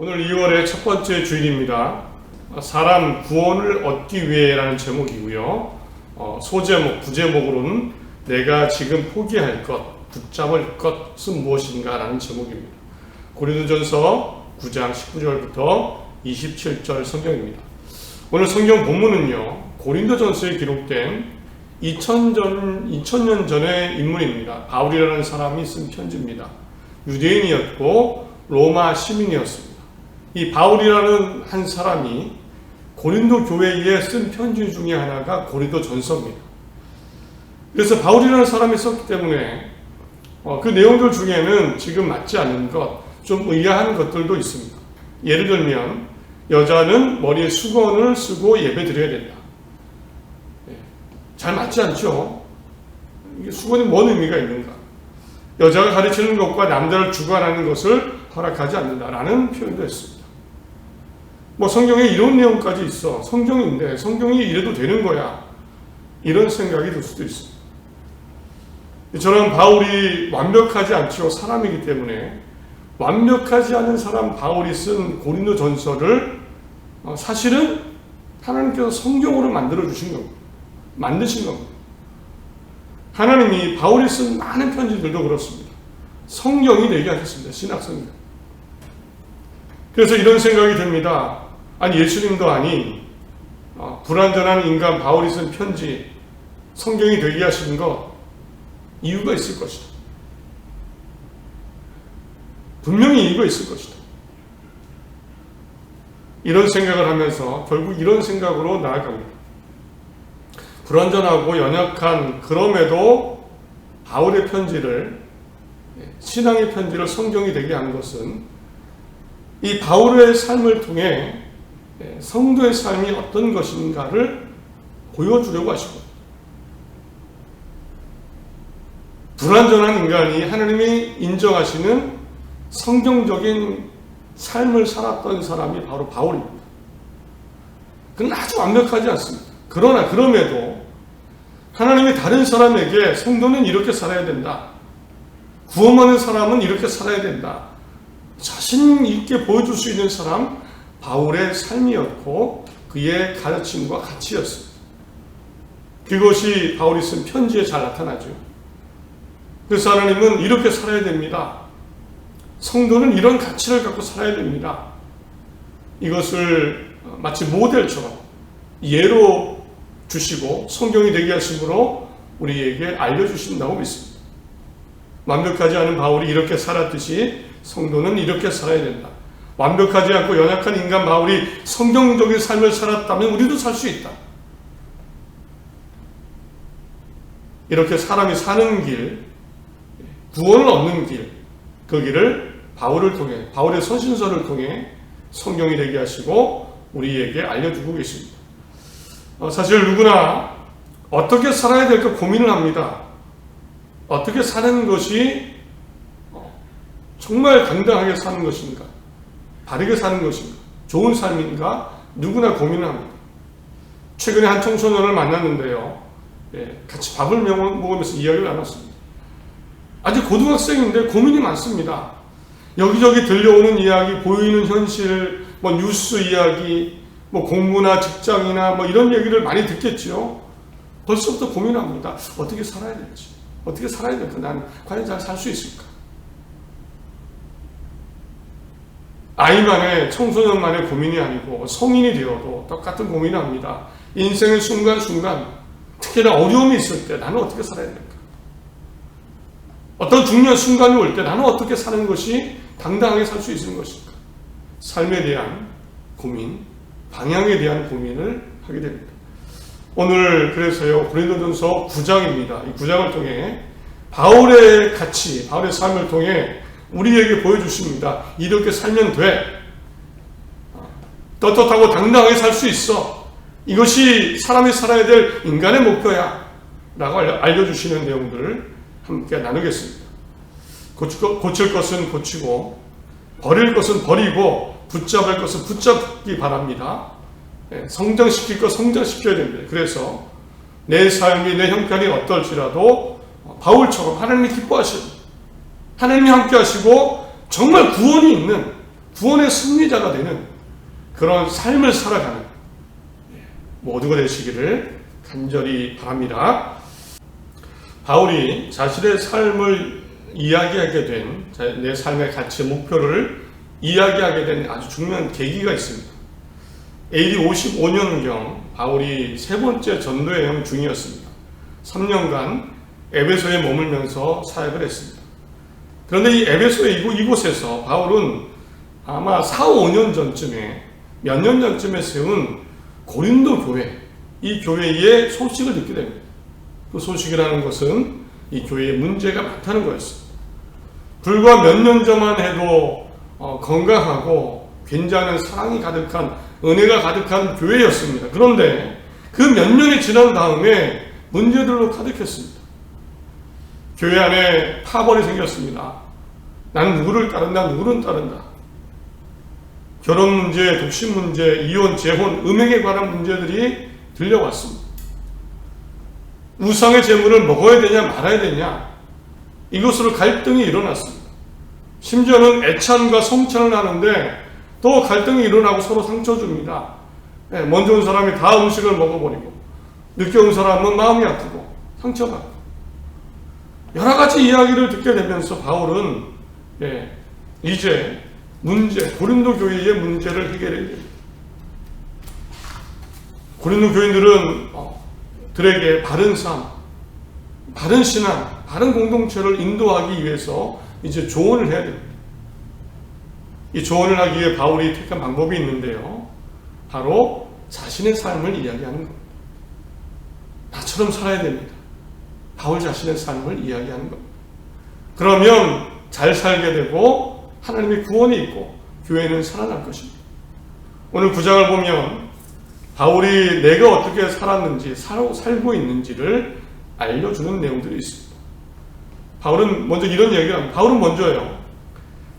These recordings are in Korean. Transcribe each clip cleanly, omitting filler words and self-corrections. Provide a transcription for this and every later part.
오늘 2월의 첫 번째 주일입니다. 사람 구원을 얻기 위해라는 제목이고요. 소제목, 부제목으로는 내가 지금 포기할 것, 붙잡을 것은 무엇인가 라는 제목입니다. 고린도전서 9장 19절부터 27절 성경입니다. 오늘 성경 본문은요, 고린도전서에 기록된 2000년 전의 인물입니다. 바울이라는 사람이 쓴 편지입니다. 유대인이었고 로마 시민이었습니다. 이 바울이라는 한 사람이 고린도 교회에 쓴 편지 중에 하나가 고린도전서입니다. 그래서 바울이라는 사람이 썼기 때문에 그 내용들 중에는 지금 맞지 않는 것, 좀 의아한 것들도 있습니다. 예를 들면 여자는 머리에 수건을 쓰고 예배 드려야 된다. 잘 맞지 않죠? 이게 수건이 뭔 의미가 있는가? 여자가 가르치는 것과 남자를 주관하는 것을 허락하지 않는다라는 표현도 했습니다. 성경에 이런 내용까지 있어. 성경인데 성경이 이래도 되는 거야. 이런 생각이 들 수도 있습니다. 저는 바울이 완벽하지 않죠. 사람이기 때문에 완벽하지 않은 사람 바울이 쓴 고린도전서를 사실은 하나님께서 성경으로 만들어주신 겁니다. 만드신 겁니다. 하나님이 바울이 쓴 많은 편지들도 그렇습니다. 성경이 되게 하셨습니다. 신약성경. 그래서 이런 생각이 듭니다. 아니 예수님도 아닌 불완전한 인간 바울이 쓴 편지 성경이 되게 하신 것 이유가 있을 것이다. 분명히 이유가 있을 것이다. 이런 생각을 하면서 결국 이런 생각으로 나아갑니다. 불완전하고 연약한 그럼에도 바울의 편지를, 신앙의 편지를 성경이 되게 한 것은 이 바울의 삶을 통해 성도의 삶이 어떤 것인가를 보여주려고 하시고, 불완전한 인간이 하나님이 인정하시는 성경적인 삶을 살았던 사람이 바로 바울입니다. 그건 아주 완벽하지 않습니다. 그러나 그럼에도 하나님이 다른 사람에게 성도는 이렇게 살아야 된다, 구원받는 사람은 이렇게 살아야 된다, 자신 있게 보여줄 수 있는 사람 바울의 삶이었고 그의 가르침과 가치였습니다. 그것이 바울이 쓴 편지에 잘 나타나죠. 그래서 하나님은 이렇게 살아야 됩니다. 성도는 이런 가치를 갖고 살아야 됩니다. 이것을 마치 모델처럼 예로 주시고 성경이 되게 하심으로 우리에게 알려주신다고 믿습니다. 완벽하지 않은 바울이 이렇게 살았듯이 성도는 이렇게 살아야 된다. 완벽하지 않고 연약한 인간 바울이 성경적인 삶을 살았다면 우리도 살 수 있다. 이렇게 사람이 사는 길, 구원을 얻는 길, 그 길을 바울을 통해, 바울의 서신서를 통해 성경이 되게 하시고 우리에게 알려주고 계십니다. 사실 누구나 어떻게 살아야 될까 고민을 합니다. 어떻게 사는 것이 정말 당당하게 사는 것인가, 바르게 사는 것인가, 좋은 삶인가, 누구나 고민을 합니다. 최근에 한 청소년을 만났는데요, 같이 밥을 먹으면서 이야기를 나눴습니다. 아직 고등학생인데 고민이 많습니다. 여기저기 들려오는 이야기, 보이는 현실, 뉴스 이야기, 공부나 직장이나 이런 얘기를 많이 듣겠죠. 벌써부터 고민합니다. 어떻게 살아야 될지, 어떻게 살아야 될까, 난 과연 잘 살 수 있을까. 아이만의, 청소년만의 고민이 아니고 성인이 되어도 똑같은 고민을 합니다. 인생의 순간순간, 특히나 어려움이 있을 때 나는 어떻게 살아야 될까? 어떤 중요한 순간이 올 때 나는 어떻게 사는 것이 당당하게 살 수 있는 것인가? 삶에 대한 고민, 방향에 대한 고민을 하게 됩니다. 오늘 그래서요, 고린도전서 9장입니다. 이 9장을 통해 바울의 가치, 바울의 삶을 통해 우리에게 보여주십니다. 이렇게 살면 돼. 떳떳하고 당당하게 살 수 있어. 이것이 사람이 살아야 될 인간의 목표야. 라고 알려주시는 내용들을 함께 나누겠습니다. 고칠 것은 고치고, 버릴 것은 버리고, 붙잡을 것은 붙잡기 바랍니다. 성장시킬 것 성장시켜야 됩니다. 그래서 내 삶이, 내 형편이 어떨지라도 바울처럼 하나님이 기뻐하시는, 하나님이 함께 하시고 정말 구원이 있는, 구원의 승리자가 되는 그런 삶을 살아가는 모두가 되시기를 간절히 바랍니다. 바울이 자신의 삶을 이야기하게 된, 내 삶의 가치, 목표를 이야기하게 된 아주 중요한 계기가 있습니다. AD 55년경 바울이 세 번째 전도 여행 중이었습니다. 3년간 에베소에 머물면서 사역을 했습니다. 그런데 이 에베소의 이곳에서 바울은 아마 4, 5년 전쯤에, 몇 년 전쯤에 세운 고린도 교회, 이 교회의 소식을 듣게 됩니다. 그 소식이라는 것은 이 교회에 문제가 많다는 거였습니다. 불과 몇 년 전만 해도 건강하고 굉장한 사랑이 가득한, 은혜가 가득한 교회였습니다. 그런데 그 몇 년이 지난 다음에 문제들로 가득했습니다. 교회 안에 파벌이 생겼습니다. 나는 누구를 따른다, 누구를 따른다. 결혼 문제, 독신 문제, 이혼, 재혼, 음행에 관한 문제들이 들려왔습니다. 우상의 재물을 먹어야 되냐 말아야 되냐, 이것으로 갈등이 일어났습니다. 심지어는 애찬과 성찬을 하는데 또 갈등이 일어나고 서로 상처 줍니다. 먼저 온 사람이 다 음식을 먹어버리고 늦게 온 사람은 마음이 아프고 상처받고 여러 가지 이야기를 듣게 되면서 바울은 이제 고린도 교회의 문제를 해결해야 됩니다. 고린도 교인들은 들에게 바른 삶, 바른 신앙, 바른 공동체를 인도하기 위해서 이제 조언을 해야 됩니다. 이 조언을 하기 위해 바울이 택한 방법이 있는데요. 바로 자신의 삶을 이야기하는 겁니다. 나처럼 살아야 됩니다. 바울 자신의 삶을 이야기하는 겁니다. 그러면 잘 살게 되고 하나님의 구원이 있고 교회는 살아날 것입니다. 오늘 9장을 보면 바울이 내가 어떻게 살았는지, 살고 있는지를 알려주는 내용들이 있습니다. 바울은 먼저 이런 얘기를 합니다. 바울은 먼저요,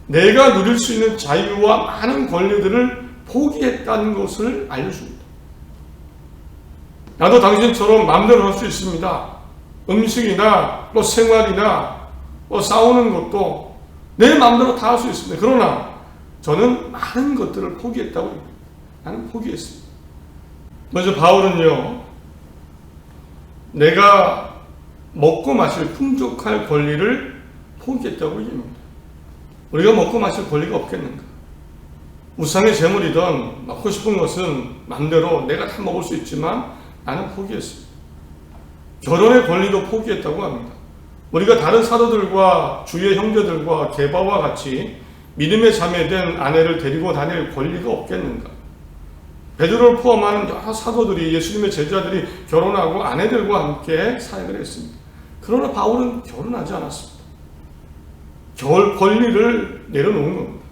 내가 누릴 수 있는 자유와 많은 권리들을 포기했다는 것을 알려줍니다. 나도 당신처럼 마음대로 할 수 있습니다. 음식이나 생활이나 싸우는 것도 내 마음대로 다 할 수 있습니다. 그러나 저는 많은 것들을 포기했다고 합니다. 나는 포기했습니다. 먼저 바울은요, 내가 먹고 마실 풍족할 권리를 포기했다고 얘기합니다. 우리가 먹고 마실 권리가 없겠는가? 우상의 재물이든 먹고 싶은 것은 마음대로 내가 다 먹을 수 있지만 나는 포기했습니다. 결혼의 권리도 포기했다고 합니다. 우리가 다른 사도들과 주의 형제들과 게바와 같이 믿음의 자매된 아내를 데리고 다닐 권리가 없겠는가? 베드로를 포함하는 여러 사도들이, 예수님의 제자들이 결혼하고 아내들과 함께 사역을 했습니다. 그러나 바울은 결혼하지 않았습니다. 권리를 내려놓은 겁니다.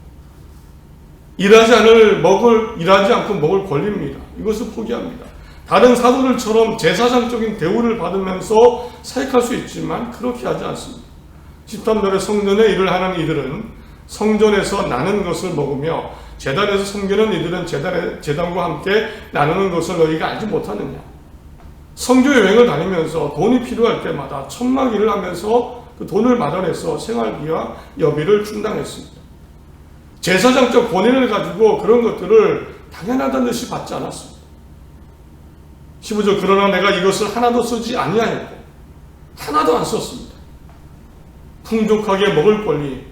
일하지 않고 먹을 권리입니다. 이것을 포기합니다. 다른 사도들처럼 제사장적인 대우를 받으면서 사역할 수 있지만 그렇게 하지 않습니다. 13절에 성전의 일을 하는 이들은 성전에서 나는 것을 먹으며 제단에서 섬기는 이들은 제단과 함께 나누는 것을 너희가 알지 못하느냐. 성교 여행을 다니면서 돈이 필요할 때마다 천막 일을 하면서 그 돈을 마련해서 생활비와 여비를 충당했습니다. 제사장적 권위를 가지고 그런 것들을 당연하다는 듯이 받지 않았습니다. 15절, 그러나 내가 이것을 하나도 쓰지 아니하였고 하나도 안 썼습니다. 풍족하게 먹을 권리,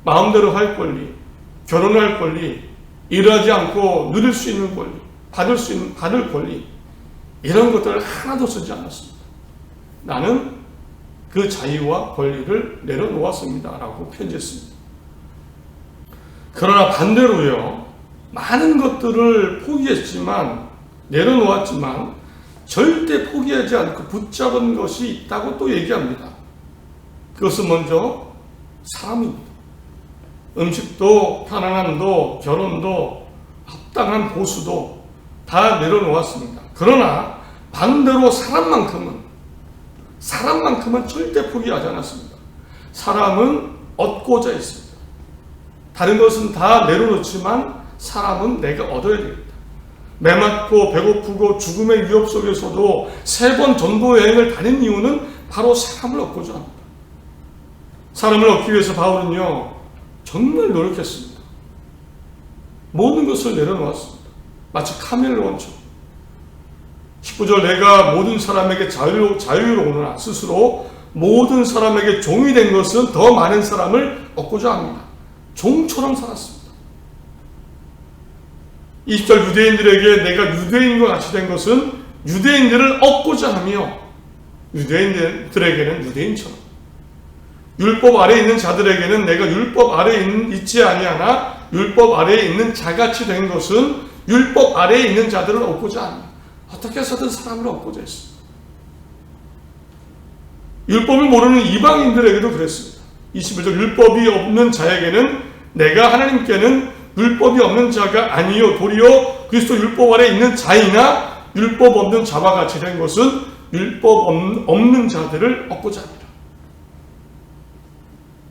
마음대로 할 권리, 결혼할 권리, 일하지 않고 누릴 수 있는 권리, 받을 권리, 이런 것들을 하나도 쓰지 않았습니다. 나는 그 자유와 권리를 내려놓았습니다. 라고 편지했습니다. 그러나 반대로요, 많은 것들을 포기했지만, 내려놓았지만 절대 포기하지 않고 붙잡은 것이 있다고 또 얘기합니다. 그것은 먼저 사람입니다. 음식도, 편안함도, 결혼도, 합당한 보수도 다 내려놓았습니다. 그러나 반대로 사람만큼은 절대 포기하지 않았습니다. 사람은 얻고자 했습니다. 다른 것은 다 내려놓지만 사람은 내가 얻어야 됩니다. 메맞고 배고프고 죽음의 위협 속에서도 3번 전도 여행을 다닌 이유는 바로 사람을 얻고자 합니다. 사람을 얻기 위해서 바울은요, 정말 노력했습니다. 모든 것을 내려놓았습니다. 마치 카멜레온처럼. 19절 내가 모든 사람에게 자유로우나 스스로 모든 사람에게 종이 된 것은 더 많은 사람을 얻고자 합니다. 종처럼 살았습니다. 20절 유대인들에게 내가 유대인과 같이 된 것은 유대인들을 얻고자 하며 유대인들에게는 유대인처럼 율법 아래에 있는 자들에게는 내가 율법 아래에 있지 아니하나 율법 아래에 있는 자같이 된 것은 율법 아래에 있는 자들을 얻고자 합니다. 어떻게 해서든 사람을 얻고자 했습니다. 율법을 모르는 이방인들에게도 그랬습니다. 21절 율법이 없는 자에게는 내가 하나님께는 율법이 없는 자가 아니요 도리어 그리스도 율법 아래에 있는 자이나 율법 없는 자와 같이 된 것은 율법 없는 자들을 얻고자 합니다.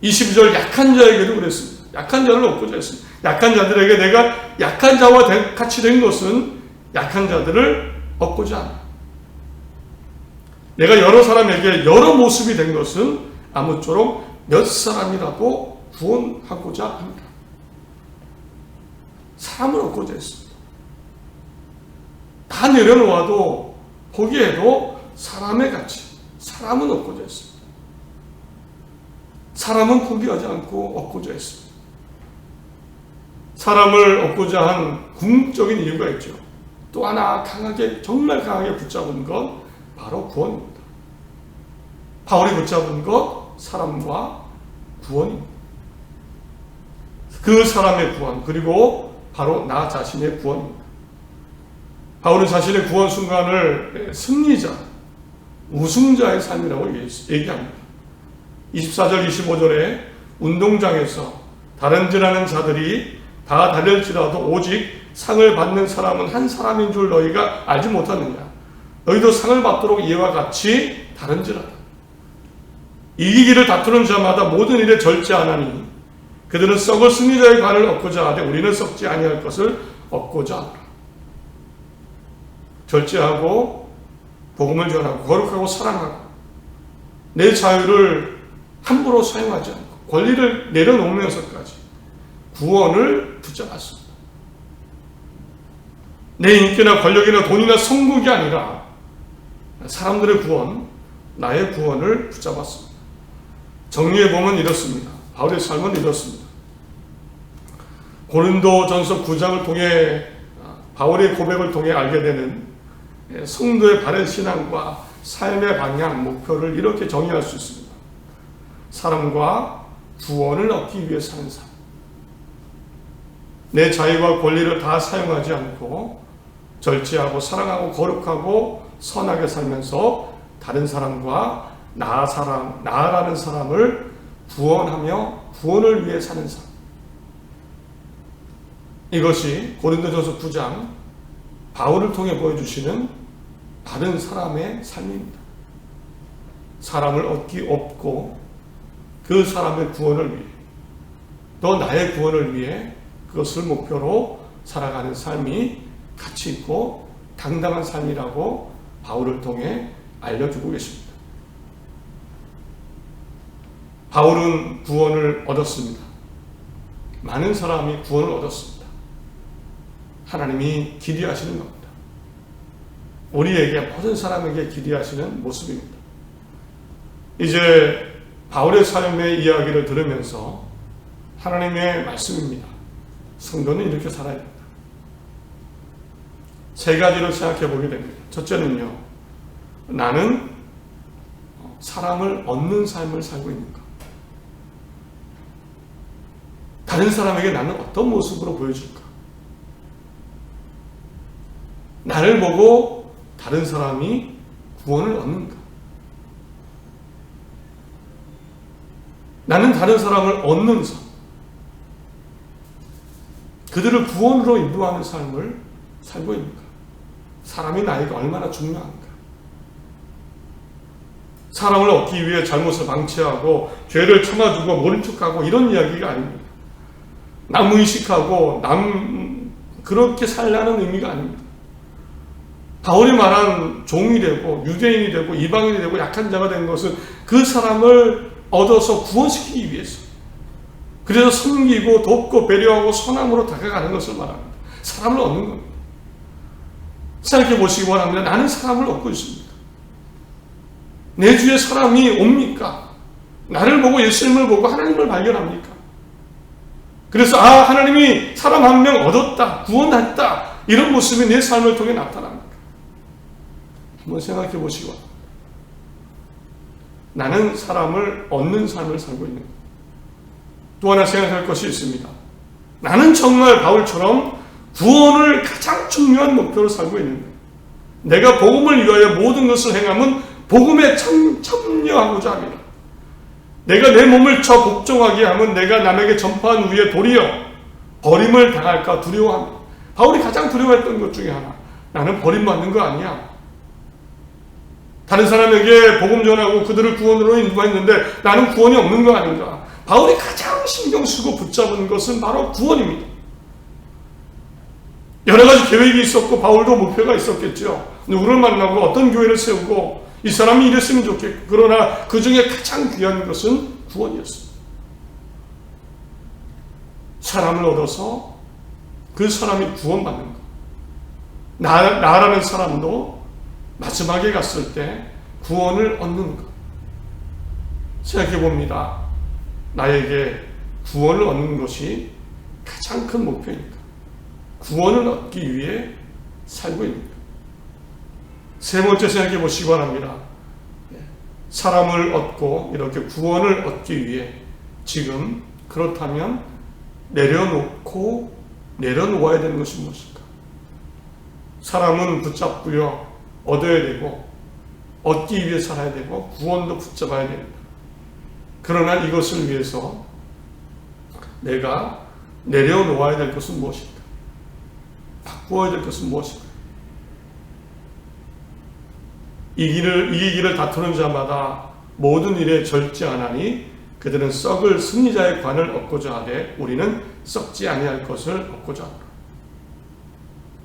22절 약한 자에게도 그랬습니다. 약한 자를 얻고자 했습니다. 약한 자들에게 내가 약한 자와 같이 된 것은 약한 자들을 얻고자 합니다. 내가 여러 사람에게 여러 모습이 된 것은 아무쪼록 몇 사람이라도 구원하고자 합니다. 사람을 얻고자 했습니다. 다 내려놓아도 포기해도 사람의 가치, 사람은 얻고자 했습니다. 사람은 포기하지 않고 얻고자 했습니다. 사람을 얻고자 한 궁극적인 이유가 있죠. 또 하나 정말 강하게 붙잡은 것 바로 구원입니다. 바울이 붙잡은 것 사람과 구원입니다. 그 사람의 구원 그리고 바로 나 자신의 구원입니다. 바울은 자신의 구원 순간을 승리자, 우승자의 삶이라고 얘기합니다. 24절 25절에 운동장에서 다른질하는 자들이 다 달릴지라도 오직 상을 받는 사람은 한 사람인 줄 너희가 알지 못하느냐. 너희도 상을 받도록 이와 같이 다른질하라. 이기기를 다투는 자마다 모든 일에 절제하나니 그들은 썩을 승리자의 관을 얻고자 하되 우리는 썩지 아니할 것을 얻고자 하라. 절제하고 복음을 전하고 거룩하고 사랑하고 내 자유를 함부로 사용하지 않고 권리를 내려놓으면서까지 구원을 붙잡았습니다. 내 인기나 권력이나 돈이나 성공이 아니라 사람들의 구원, 나의 구원을 붙잡았습니다. 정리해보면 이렇습니다. 바울의 삶은 이렇습니다. 고린도전서 9장을 통해 바울의 고백을 통해 알게 되는 성도의 바른 신앙과 삶의 방향, 목표를 이렇게 정의할 수 있습니다. 사람과 구원을 얻기 위해 사는 삶. 내 자유와 권리를 다 사용하지 않고 절제하고 사랑하고 거룩하고 선하게 살면서 다른 사람과 나라는 사람을 구원하며 구원을 위해 사는 삶. 이것이 고린도전서 9장 바울을 통해 보여주시는 다른 사람의 삶입니다. 사람을 얻고 그 사람의 구원을 위해 또 나의 구원을 위해 그것을 목표로 살아가는 삶이 가치 있고 당당한 삶이라고 바울을 통해 알려주고 계십니다. 바울은 구원을 얻었습니다. 많은 사람이 구원을 얻었습니다. 하나님이 기대하시는 겁니다. 우리에게 모든 사람에게 기대하시는 모습입니다. 이제 바울의 삶의 이야기를 들으면서 하나님의 말씀입니다. 성도는 이렇게 살아야 됩니다. 세 가지로 생각해 보게 됩니다. 첫째는요, 나는 사람을 얻는 삶을 살고 있는가? 다른 사람에게 나는 어떤 모습으로 보여줄까? 나를 보고 다른 사람이 구원을 얻는가? 나는 다른 사람을 얻는 삶, 그들을 구원으로 인도하는 삶을 살고 있는가? 사람이 나에게 얼마나 중요한가? 사람을 얻기 위해 잘못을 방치하고 죄를 참아주고 모른 척하고 이런 이야기가 아닙니다. 남 의식하고 그렇게 살라는 의미가 아닙니다. 바울이 말한 종이 되고 유대인이 되고 이방인이 되고 약한 자가 된 것은 그 사람을 얻어서 구원시키기 위해서, 그래서 섬기고 돕고 배려하고 선함으로 다가가는 것을 말합니다. 사람을 얻는 겁니다. 생각해 보시기 바랍니다. 나는 사람을 얻고 있습니다. 내 주위에 사람이 옵니까? 나를 보고 예수님을 보고 하나님을 발견합니까? 그래서 하나님이 사람 한 명 얻었다, 구원했다, 이런 모습이 내 삶을 통해 나타납니까? 한번 생각해 보시기 바랍니다. 나는 사람을 얻는 삶을 살고 있는 것. 또 하나 생각할 것이 있습니다. 나는 정말 바울처럼 구원을 가장 중요한 목표로 살고 있는 것. 내가 복음을 위하여 모든 것을 행함은 복음에 참여하고자 합니다. 내가 내 몸을 쳐 복종하게 하면 내가 남에게 전파한 후에 도리어 버림을 당할까 두려워합니다. 바울이 가장 두려워했던 것 중에 하나, 나는 버림받는 거 아니야. 다른 사람에게 복음 전하고 그들을 구원으로 인도했는데 나는 구원이 없는 거 아닌가. 바울이 가장 신경 쓰고 붙잡은 것은 바로 구원입니다. 여러 가지 계획이 있었고 바울도 목표가 있었겠죠. 누구를 만나고 어떤 교회를 세우고 이 사람이 이랬으면 좋겠고, 그러나 그 중에 가장 귀한 것은 구원이었습니다. 사람을 얻어서 그 사람이 구원받는 것. 나라는 사람도 마지막에 갔을 때 구원을 얻는 것. 생각해 봅니다. 나에게 구원을 얻는 것이 가장 큰 목표입니다. 구원을 얻기 위해 살고 있는 것. 세 번째 생각해 보시기 바랍니다. 사람을 얻고 이렇게 구원을 얻기 위해 지금 그렇다면 내려놓아야 되는 것이 무엇일까? 사람은 붙잡고요, 얻어야 되고 얻기 위해 살아야 되고 구원도 붙잡아야 됩니다. 그러나 이것을 위해서 내가 내려놓아야 될 것은 무엇일까? 바꾸어야 될 것은 무엇일까? 이기기를 다투는 자마다 모든 일에 절제하나니 그들은 썩을 승리자의 관을 얻고자 하되 우리는 썩지 아니할 것을 얻고자 하노라.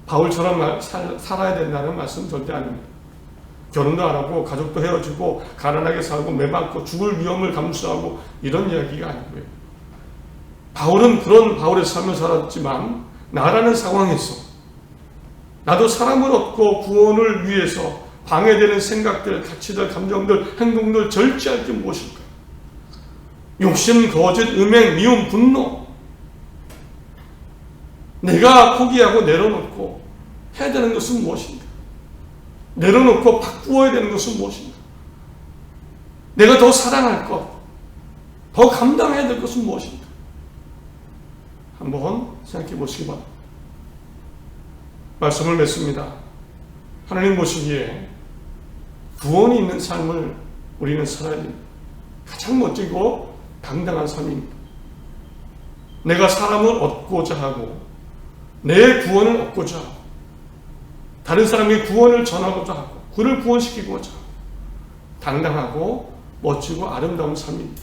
바울처럼 살아야 된다는 말씀 절대 아닙니다. 결혼도 안 하고 가족도 헤어지고 가난하게 살고 매맞고 죽을 위험을 감수하고 이런 이야기가 아니고요. 바울은 그런 바울의 삶을 살았지만 나라는 상황에서 나도 사람을 얻고 구원을 위해서 방해되는 생각들, 가치들, 감정들, 행동들 절제할 게 무엇일까? 욕심, 거짓, 음행, 미움, 분노. 내가 포기하고 내려놓고 해야 되는 것은 무엇인가? 내려놓고 바꾸어야 되는 것은 무엇인가? 내가 더 사랑할 것, 더 감당해야 될 것은 무엇인가? 한번 생각해 보시기 바랍니다. 말씀을 맺습니다. 하나님 보시기에 구원이 있는 삶을 우리는 살아야 됩니다. 가장 멋지고 당당한 삶입니다. 내가 사람을 얻고자 하고 내 구원을 얻고자 하고 다른 사람에게 구원을 전하고자 하고 그를 구원시키고자 하고 당당하고 멋지고 아름다운 삶입니다.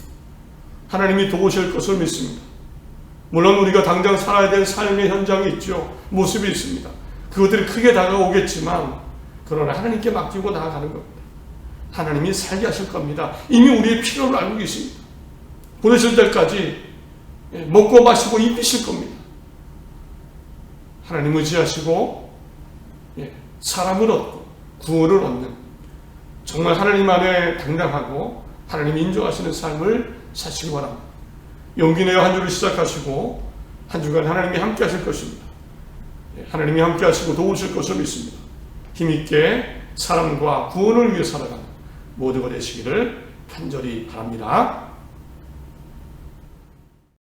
하나님이 도우실 것을 믿습니다. 물론 우리가 당장 살아야 될 삶의 현장이 있죠. 모습이 있습니다. 그것들이 크게 다가오겠지만 그러나 하나님께 맡기고 나아가는 겁니다. 하나님이 살게 하실 겁니다. 이미 우리의 필요를 알고 계십니다. 보내실 때까지 먹고 마시고 입히실 겁니다. 하나님 의지하시고 사람을 얻고 구원을 얻는 정말 하나님 안에 당당하고 하나님 인정하시는 삶을 사시기 바랍니다. 용기 내어 한 주를 시작하시고 한 주간 하나님이 함께 하실 것입니다. 하나님이 함께 하시고 도우실 것을 믿습니다. 힘있게 사람과 구원을 위해 살아가는 모두가 되시기를 간절히 바랍니다.